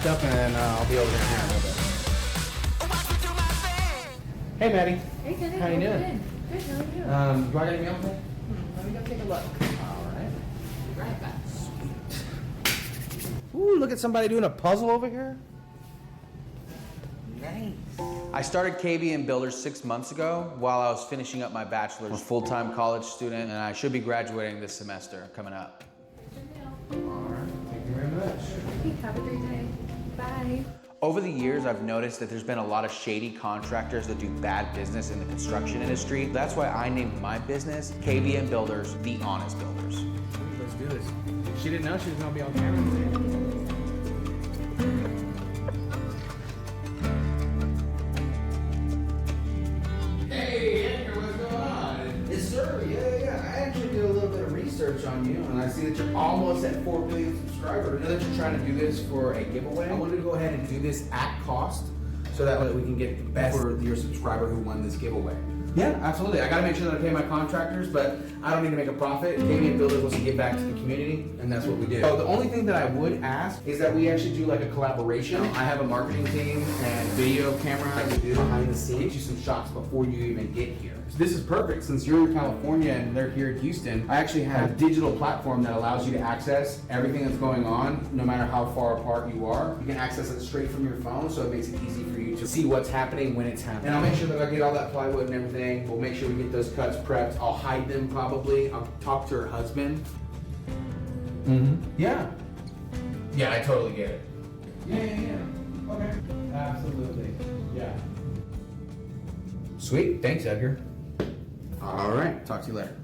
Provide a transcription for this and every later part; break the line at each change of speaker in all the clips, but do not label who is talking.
marked up, and I'll be over there in a little bit. Hey, Maddie.
Hey, Kenny.
How you doing?
Good. How are you?
Do I got any mail today?
Let me go take a look.
All right.
Be right back.
Ooh, look at somebody doing a puzzle over here. Nice.
I started KB Builders 6 months ago while I was finishing up my bachelor's. I'm a full-time college student, and I should be graduating this semester coming up.
All right. Thank you very much.
Have a great day. Bye.
Over the years, I've noticed that there's been a lot of shady contractors that do bad business in the construction industry. That's why I named my business KB Builders, The Honest Builders.
Let's do this. She didn't know she was gonna be on camera today. Hey, Edgar, what's going on?
Yes, sir. Yeah. I actually did a little bit of research on you, and I see that you're almost at 4 billion subscribers. I know that you're trying to do this for a giveaway. I wanted to go ahead and do this at cost, so that way we can get the best for your subscriber who won this giveaway. Yeah, absolutely. I gotta make sure that I pay my contractors, but I don't need to make a profit. KB Builders wants to give back to the community, and that's what we do. So the only thing that I would ask is that we actually do like a collaboration. I have a marketing team and video camera I can do behind the scenes, get you some shots before you even get here. So this is perfect since you're in California and they're here in Houston. I actually have a digital platform that allows you to access everything that's going on, no matter how far apart you are. You can access it straight from your phone, so it makes it easy for you to see what's happening when it's happening. And I'll make sure that I get all that plywood and everything. We'll make sure we get those cuts prepped. I'll hide them probably. I'll talk to her husband. Yeah. Yeah, I totally get it. Yeah. Okay. Absolutely. Yeah. Sweet. Thanks, Edgar. All right. Talk to you later.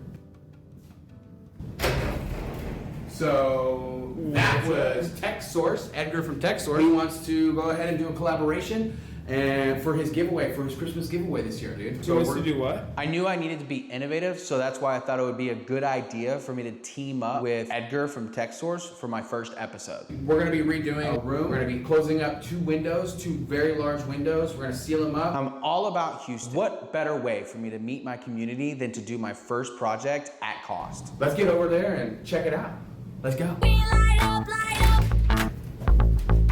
So that was TechSource, Edgar from TechSource. He wants to go ahead and do a collaboration and for his giveaway, for his Christmas giveaway this year, dude.
So wants to do what?
I knew I needed to be innovative, so that's why I thought it would be a good idea for me to team up with Edgar from TechSource for my first episode.
We're gonna be redoing a room. We're gonna be closing up 2 windows, 2 very large windows. We're gonna seal them up.
I'm all about Houston. What better way for me to meet my community than to do my first project at cost?
Let's get over there and check it out. Let's go.
We light up, light up.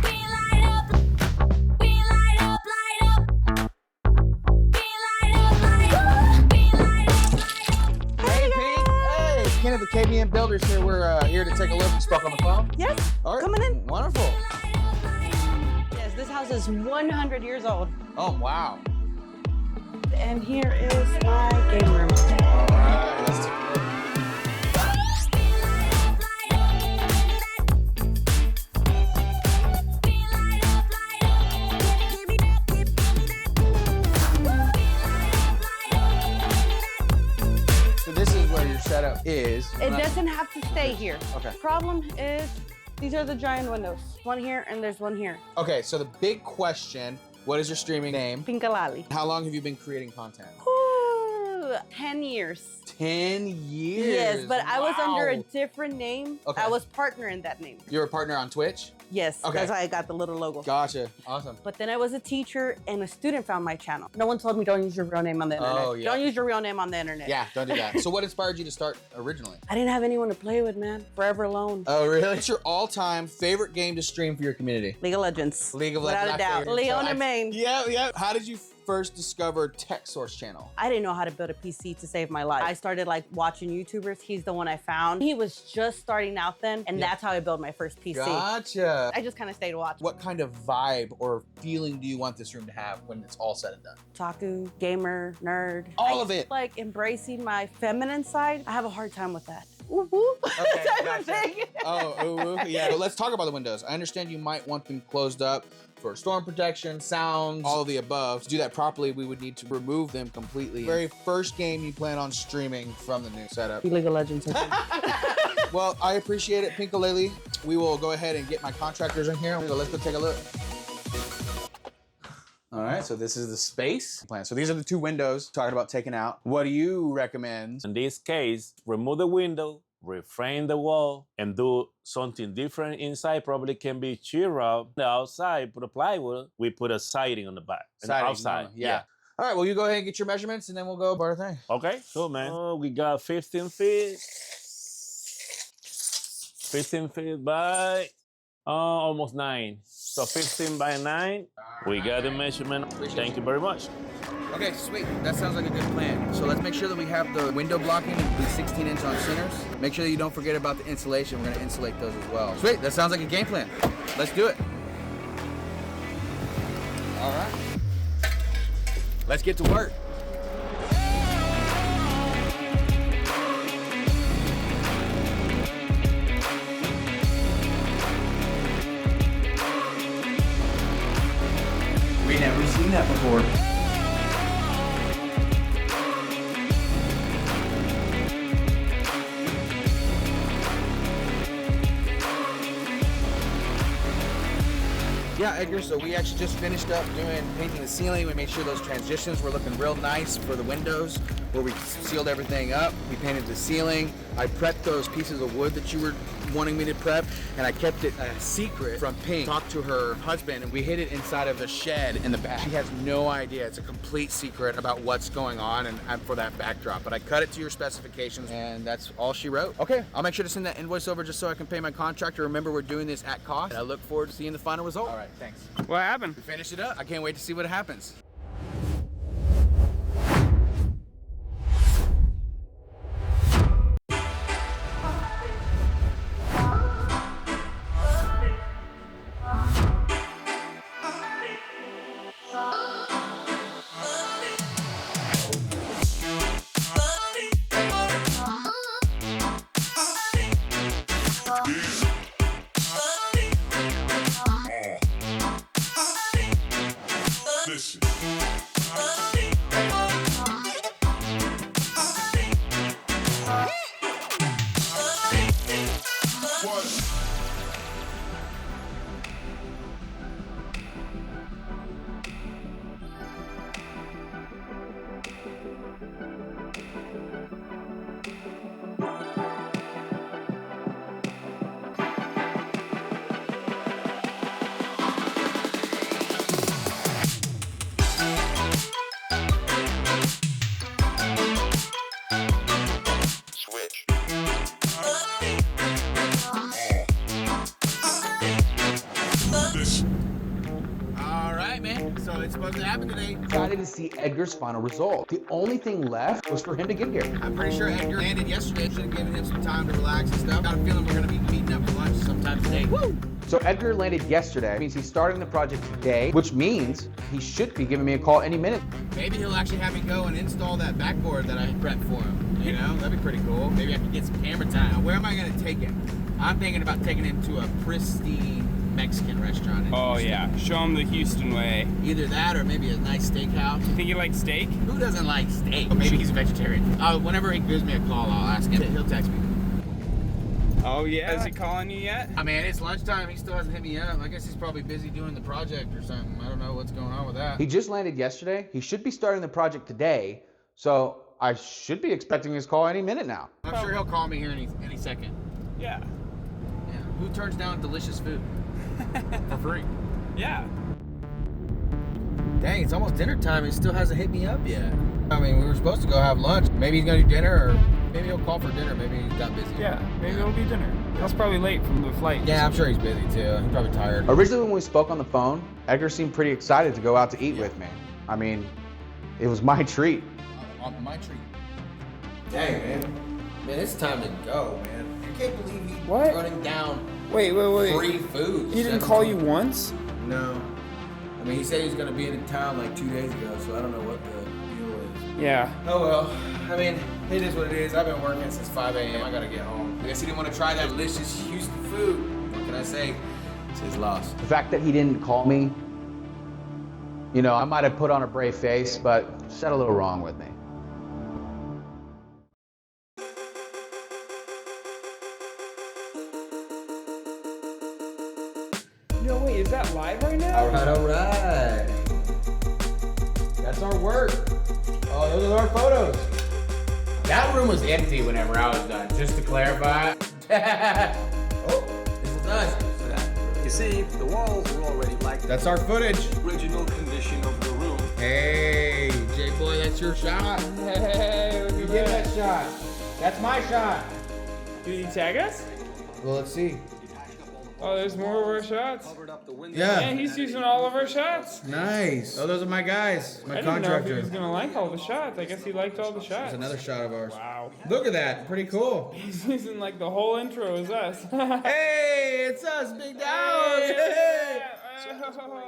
We light up. We light up, light up. We light up, light up. We light up, light up.
Hey, Pink. Hey, Ken of the KBM Builders here. We're here to take a look. You spoke on the phone?
Yes,
All right.
coming in.
Wonderful.
Yes, this house is 100 years old.
Oh, wow.
And here is my game room.
All right, let's take a look. So this is where your setup is.
It doesn't have to stay here.
Okay.
Problem is, these are the giant windows. One here and there's one here.
Okay, so the big question, what is your streaming name?
Pinkalaly.
How long have you been creating content?
Ooh, 10 years.
10 years.
Yes, but I was under a
Wow.
different name.
Okay.
I was partner in that name.
You're a partner on Twitch?
Yes,
Okay.
that's why I got the little logo.
Gotcha. Awesome.
But then I was a teacher and a student found my channel. No one told me don't use your real name on the internet.
Oh, yeah.
Don't use your real name on the internet.
Yeah, don't do that. So what inspired you to start originally?
I didn't have anyone to play with, man. Forever alone.
Oh, really? What's your all-time favorite game to stream for your community?
League of Legends.
League of
Without
Legends.
a doubt. Leon and Maine.
Yeah. How did you first discover TechSource channel?
I didn't know how to build a PC to save my life. I started like watching YouTubers. He's the one I found. He was just starting out then, and that's how I built my first PC.
Gotcha.
I just kind of stayed watching.
What kind of vibe or feeling do you want this room to have when it's all said and done?
Otaku, gamer, nerd.
All of it.
Like embracing my feminine side. I have a hard time with that. Ooh, woo.
Okay,
Type of thing.
Oh, yeah. But let's talk about the windows. I understand you might want them closed up for storm protection, sounds, all of the above. To do that properly, we would need to remove them completely. Very first game you plan on streaming from the new setup.
League of Legends.
Well, I appreciate it, Pinkalaly. We will go ahead and get my contractors in here. Let's go take a look. All right, so this is the space plan. So these are the 2 windows talking about taking out. What do you recommend?
In this case, remove the window, reframe the wall, and do something different inside. Probably can be cheer up. The outside, put a plywood. We put a siding on the back. And
Siding,
outside,
yeah. All right, well, you go ahead and get your measurements, and then we'll go about our thing.
Okay, cool, man. We got 15 feet. 15 feet by Almost 9. So 15 by 9. We got the measurement. Thank you very much.
Okay, sweet. That sounds like a good plan. So let's make sure that we have the window blocking, the 16-inch on centers. Make sure that you don't forget about the insulation. We're gonna insulate those as well. Sweet, that sounds like a game plan. Let's do it. All right. Let's get to work.
We never seen that before.
Yeah, Edgar, so we actually just finished up painting the ceiling. We made sure those transitions were looking real nice for the windows where we sealed everything up. We painted the ceiling. I prepped those pieces of wood that you were wanting me to prep, and I kept it a secret from Pink. Talked to her husband, and we hid it inside of the shed in the back. She has no idea. It's a complete secret about what's going on and for that backdrop, but I cut it to your specifications, and that's all she wrote. Okay, I'll make sure to send that invoice over just so I can pay my contractor. Remember, we're doing this at cost, and I look forward to seeing the final result. All right, thanks.
What happened?
We finished it up. I can't wait to see what happens. So it's supposed to happen today.
Excited to see Edgar's final result. The only thing left was for him to get here.
I'm pretty sure Edgar landed yesterday. Should have given him some time to relax and stuff. Got a feeling we're gonna be meeting up for lunch sometime today. Woo!
So Edgar landed yesterday. It means he's starting the project today, which means he should be giving me a call any minute.
Maybe he'll actually have me go and install that backboard that I prepped for him. You know, that'd be pretty cool. Maybe I can get some camera time. Now, where am I gonna take him? I'm thinking about taking him to a pristine Mexican restaurant in Houston.
Yeah, show him the Houston way.
Either that or maybe a nice steakhouse.
You think you like steak?
Who doesn't like steak? Or maybe he's a vegetarian. Whenever he gives me a call, I'll ask him. He'll text me.
Oh yeah? Is he calling you yet?
I mean, it's lunchtime. He still hasn't hit me up. I guess he's probably busy doing the project or something. I don't know what's going on with that.
He just landed yesterday. He should be starting the project today. So I should be expecting his call any minute now.
I'm sure he'll call me here any second.
Yeah.
Yeah. Who turns down delicious food? For free.
Yeah.
Dang, it's almost dinner time. He still hasn't hit me up yet. I mean, we were supposed to go have lunch. Maybe he's gonna do dinner, or maybe he'll call for dinner. Maybe he's got busy.
Yeah, maybe it'll be dinner. That's probably late from the flight.
Yeah, I'm sure he's busy too. He's probably tired.
Originally, when we spoke on the phone, Edgar seemed pretty excited to go out to eat with me. I mean, it was my treat.
On my treat. Dang, man. Man, it's time to go, man. I can't believe he's running down
Wait.
free food.
He didn't call you once?
No. I mean, he said he was going to be in town like 2 days ago, so I don't know what the deal is.
Yeah.
Oh, well. I mean, it is what it is. I've been working since 5 a.m. I got to get home. I guess he didn't want to try that delicious Houston food. What can I say? It's his loss.
The fact that he didn't call me, you know, I might have put on a brave face, but said a little wrong with me.
No, wait, is that live right now?
All right. That's our work. Oh, those are our photos. That room was empty whenever I was done, just to clarify. Oh, this is us.
You see, the walls are already like
That's our footage.
the original condition of the room.
Hey, J-Boy, that's your shot.
Hey, look
You
at
get
that.
that shot. That's my shot.
Did he tag us?
Well, let's see.
Oh, there's more of our shots.
Covered up the window.
Yeah.
Yeah, he's using all of our shots.
Nice. Oh, those are my guys. My
I didn't know if he
contractor.
was gonna like all the shots. I guess he liked all the shots.
There's another shot of ours.
Wow.
Look at that. Pretty cool.
He's using like the whole intro is us.
Hey, it's us, Big Dog. Hey.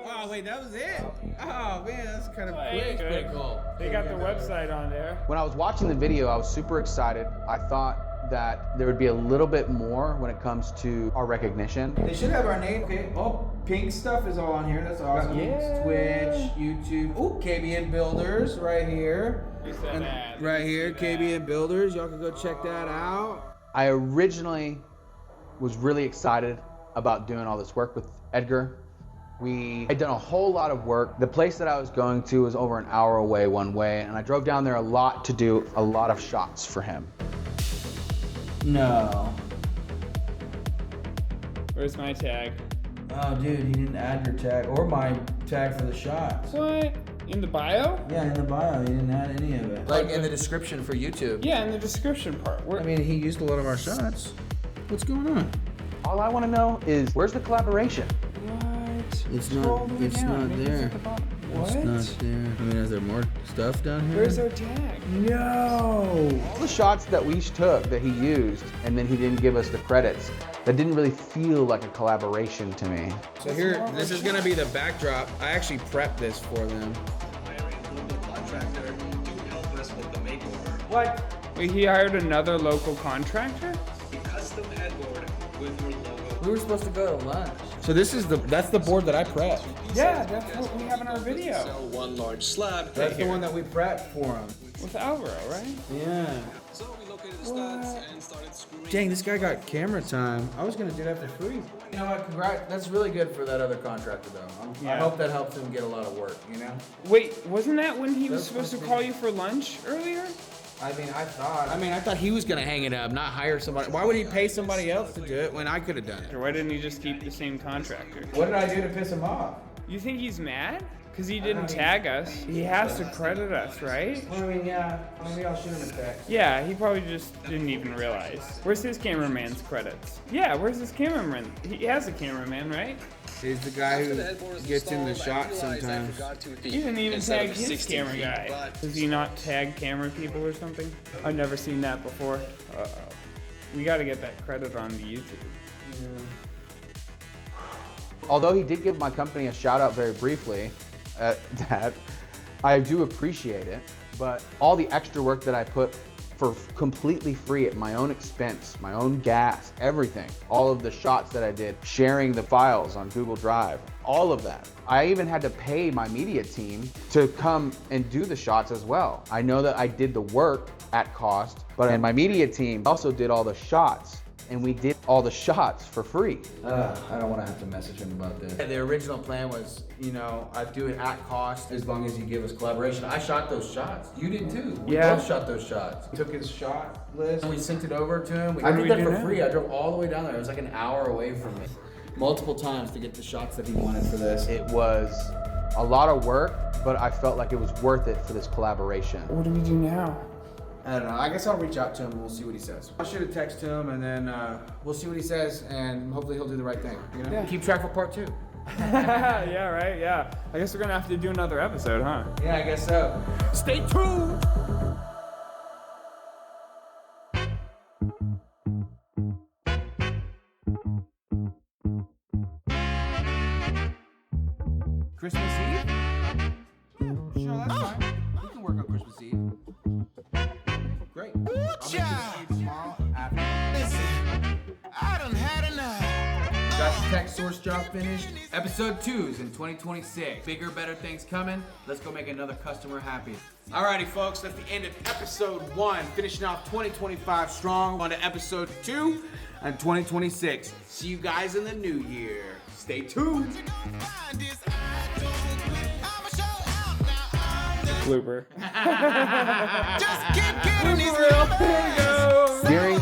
Oh, wait, that was it? Oh, man, that's kind of
Hey,
pretty
good.
cool.
They got the website on there.
When I was watching the video, I was super excited. I thought that there would be a little bit more when it comes to our recognition.
They should have our name. Okay. Oh, pink stuff is all on here. That's awesome.
Yeah.
Twitch, YouTube. Ooh, KBN Builders right here.
Use that ad.
Right here, KBN Builders. Y'all can go check that out.
I originally was really excited about doing all this work with Edgar. We had done a whole lot of work. The place that I was going to was over an hour away one way, and I drove down there a lot to do a lot of shots for him.
No.
Where's my tag?
Oh, dude, he didn't add your tag or my tag for the shots.
What? In the bio?
Yeah, in the bio, he didn't add any of it.
Like in the description for YouTube.
Yeah, in the description part.
I mean, he used a lot of our shots. What's going on?
All I want to know is, where's the collaboration?
What?
It's
Scroll
not.
me
It's
down.
not
Maybe
there.
at the bottom. What?
It's not there. I mean, is there more stuff down here?
Where's our tag?
No.
All the shots that we took that he used, and then he didn't give us the credits, that didn't really feel like a collaboration to me.
So here, this is gonna be the backdrop. I actually prepped this for them.
What? Wait, he hired another local contractor?
We were supposed to go to lunch. So that's the board that I prepped.
Yeah, that's what we have in our video.
One large slab.
That's the one that we prepped for him.
With Alvaro, right?
Yeah.
So we located the studs and started screwing.
Dang, this guy got camera time. I was gonna do that for free. You know what? Congrats. That's really good for that other contractor, though. I
Yeah.
hope that helps him get a lot of work. You know.
Wait, wasn't that when he was
That's
supposed to
supposed to
call
be-
you for lunch earlier?
I thought he was gonna hang it up, not hire somebody. Why would he pay somebody else to do it when I could have done it?
Or why didn't he just keep the same contractor?
What did I do to piss him off?
You think he's mad? Because he didn't tag us. He has to credit us, right?
Well, I mean, yeah. Maybe I'll shoot him a text.
Yeah, he probably just didn't even realize. Where's his cameraman's credits? Yeah, where's his cameraman? He has a cameraman, right?
He's the guy who gets in the shot sometimes.
He didn't even tag his camera guy. Does he not tag camera people or something? I've never seen that before. Uh-oh. We gotta get that credit on the YouTube.
Although he did give my company a shout out very briefly at that, I do appreciate it, but all the extra work that I put for completely free at my own expense, my own gas, everything, all of the shots that I did, sharing the files on Google Drive, all of that. I even had to pay my media team to come and do the shots as well. I know that I did the work at cost, but my media team also did all the shots. And we did all the shots for free.
I don't want to have to message him about this. The original plan was, you know, I'd do it at cost as long as you give us collaboration. I shot those shots. You did too. We
Yeah.
both shot those shots. We took his shot list and we sent it over to him.
How
I
do
did
we
that
do
for
that?
free. I drove all the way down there. It was like an hour away from me. Multiple times to get the shots that he wanted for this.
It was a lot of work, but I felt like it was worth it for this collaboration.
What do we do now?
I don't know. I guess I'll reach out to him and we'll see what he says. I'll shoot a text to him and then we'll see what he says and hopefully he'll do the right thing. You know?
Yeah.
Keep track for part 2.
Yeah, right, yeah. I guess we're gonna have to do another episode, huh?
Yeah, I guess so.
Stay tuned!
Christmas Eve? Yeah, sure, that's fine. We can work on Christmas Eve. Great. I'll see you tomorrow after.
I done had enough.
Got the tech source job finished. Episode 2 is in 2026. Bigger, better things coming. Let's go make another customer happy. Alrighty, folks, that's the end of episode 1. Finishing off 2025 strong. On to episode 2 and 2026. See you guys in the new year. Stay tuned.
Blooper.
Just keep getting these
During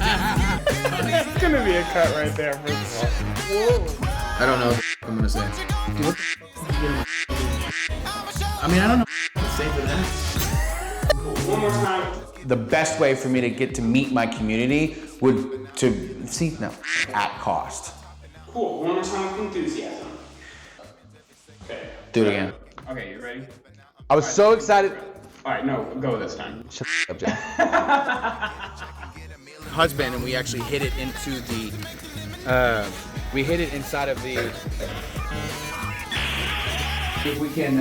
That's gonna be a cut right there, first of all.
I don't know what I'm gonna say. Dude, what the you getting my I mean, I don't know what to say for that.
One more time.
The best way for me to get to meet my community would to see no at cost.
Cool. One more time with enthusiasm. Okay.
Do it again.
Okay, you ready?
I was so excited.
All right, no, go this time.
Shut up, Jay. Husband, and we actually hit it into the. We hit it inside of the. If we can.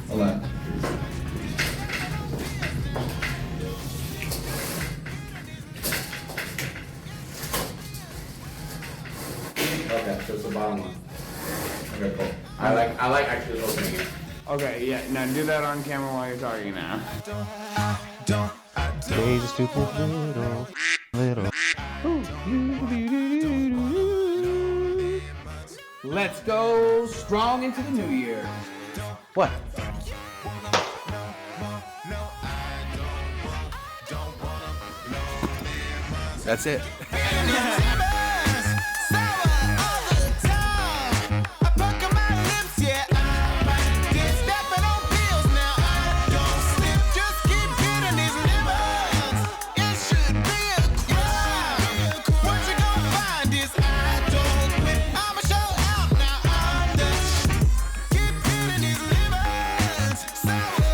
Hold on. Okay, so it's the bottom one. Okay, cool. I like actually opening it.
Okay, yeah. Now do that on camera while you're talking now.
Let's go strong into the new year. What? That's it.
Sour